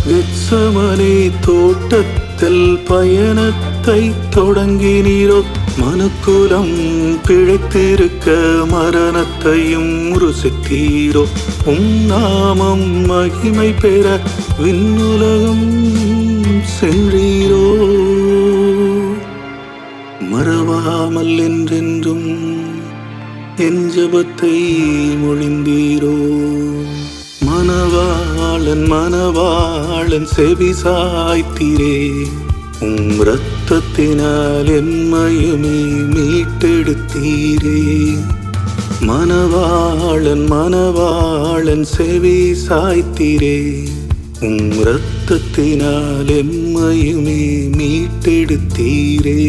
கெத்சமனே தோட்டத்தில் பயணத்தை தொடங்கினீரோ, மனுக்குலம் பிழைத்திருக்க மரணத்தையும் ருசித்தீரோ, நாமம் மகிமை பெற விண்ணுலகம் சென்றீரோ, மறவாமல் என்றென்றும் என் ஜெபத்தை மொழிந்தீரோ. மணவாளன் செவி சாய்த்தீரே, இரத்தத்தினால் எம்மையுமே மீட்டெடுத்தீரே. மணவாளன் செவி சாய்த்தீரே, இரத்தத்தினால் எம்மையுமே மீட்டெடுத்தீரே.